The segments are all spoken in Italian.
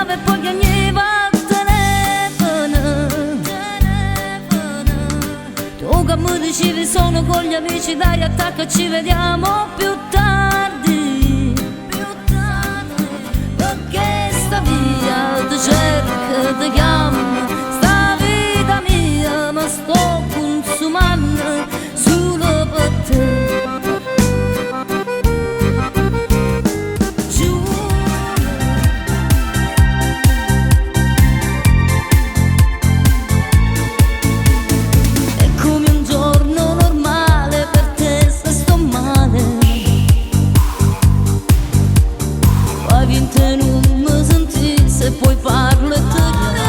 chiamava e poi piagneva il telefono. Tu che mi dicevi sono con gli amici, dai attacca, ci vediamo più tardi. Perché sta via, ti cerca, ti chiama, sta vita mia mi sto consumando solo per te. Se poi parlo e te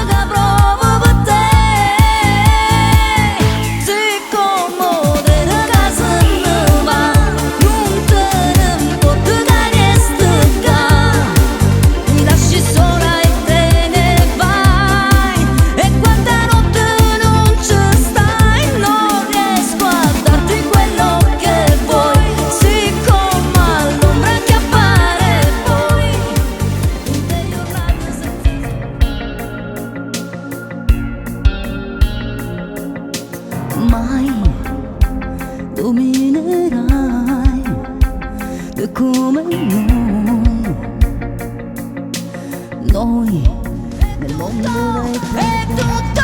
che provo per te. Se comode da casa ne va, non te ne importa che resta qua. Mi lasci sola e te ne vai, e quanta notte non ci stai, non riesco a darti quello che vuoi. Siccome all'ombra che appare poi mai dominerai te come noi nel mondo è tutto.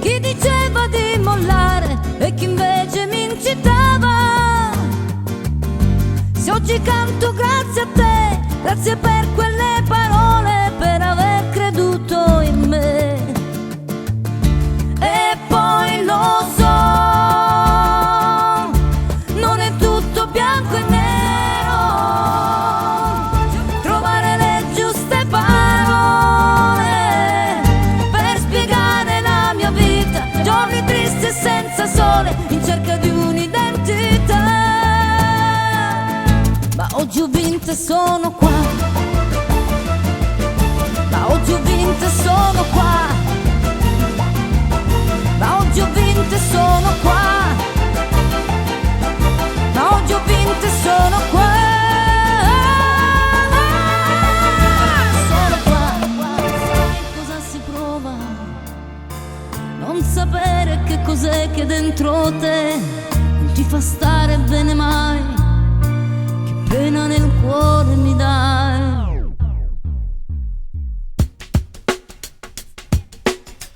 Chi diceva di mollare e chi invece mi incitava. Se oggi canto grazie a te, grazie per quelle parole, per aver creduto in me. E poi lo so, non è tutto bianco e nero. Trovare le giuste parole per spiegare la mia vita, giorni tristi e senza sole, in cerca di un'identità. Ma oggi ho vinto e sono qua. Ma oggi ho vinto e sono qua. Ma oggi ho vinto e sono qua. Ma oggi ho vinto e sono qua. Sono qua. Sai cosa si prova? Non sapere che cos'è che dentro te non ti fa stare bene mai. Che pena nel cuore mi dai.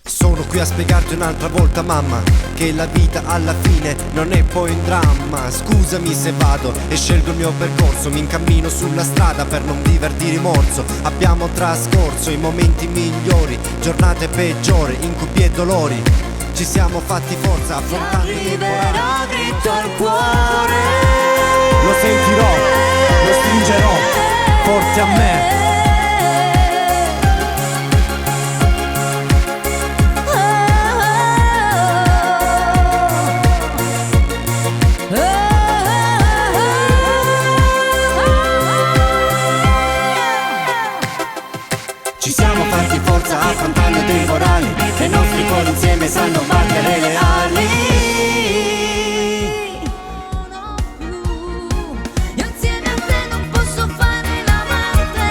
Sono qui a spiegarti un'altra volta, mamma, che la vita alla fine non è poi un dramma. Scusami se vado e scelgo il mio percorso, mi incammino sulla strada per non viver di rimorso. Abbiamo trascorso i momenti migliori, giornate peggiori, incubi e dolori. Ci siamo fatti forza affrontando i temporali. Dritto al cuore, Lo sentirò, lo stringerò forte a me. Ci siamo fatti forza affrontando i temporali, e i nostri cuori insieme sanno battere le ali. io insieme a te non posso fare l'amante.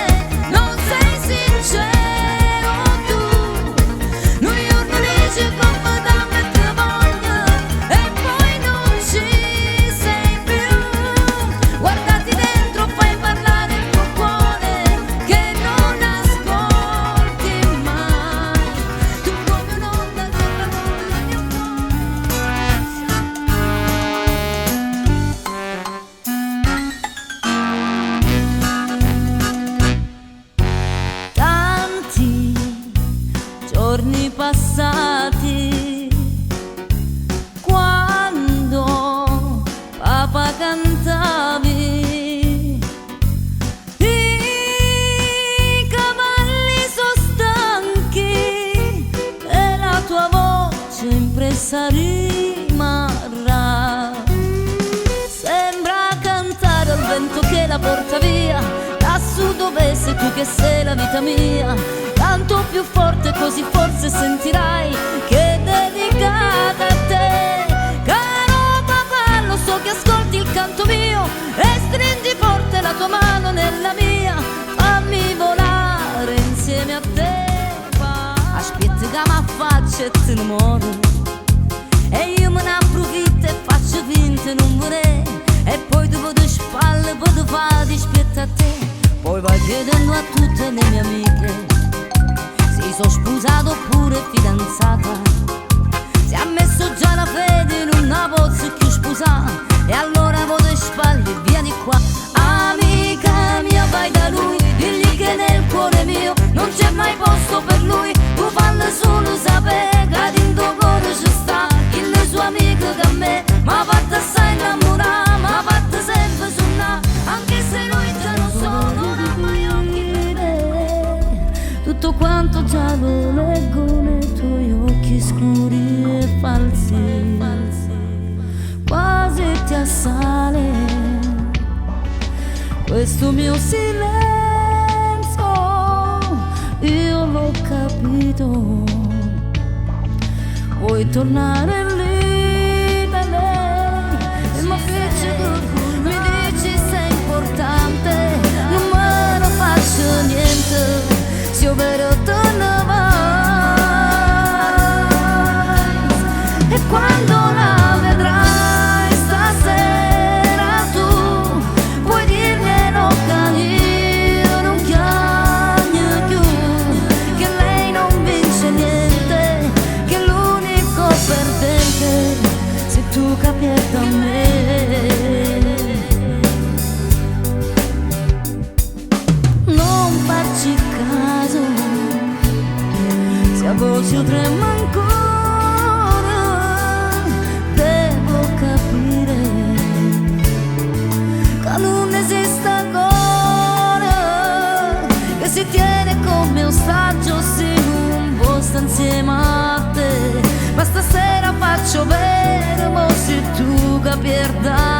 via, lassù dove sei tu che sei la vita mia. Tanto più forte così forse sentirai che è dedicata a te. Caro papà, lo so che ascolti il canto mio e stringi forte la tua mano nella mia. Fammi volare insieme a te. Aspetta che mi faccia e te ne muoio, e io me ne approfitto e faccio finta non vorrei. E poi dopo le spalle poi ti fa dispietta a te. Poi vai chiedendo a tutte le mie amiche se sono sposato oppure fidanzata, se ha messo già la fede in una pozza più sposata. E allora voi le spalle via di qua. Amica mia vai da lui, digli che nel cuore mio non c'è mai posto per lui. Tu fallo solo sapere che dentro cuore ci sta il suo amico che a me m'ha fatto assai innamorare, m'ha fatto sempre suonare, anche se lui già lo so, non ha mai occhi per me. Tutto quanto già lo leggo nei tuoi occhi scuri e falsi, quasi ti assale questo mio silenzio. Io l'ho capito, vuoi tornare lì da lei e mi fece good, mi dici sei importante, non me ne faccio niente se io vero te ne vai. E quando la vedrai stasera tu puoi dirglielo che io non chiamo più, che lei non vince niente, che l'unico perdente sei tu che perdi a me. Non farci caso se a voce trema ancora, devo capire che non esiste ancora, che si tiene come ostaggio se non può stare insieme a te. Ma stasera faccio bene, mo sei tu che perda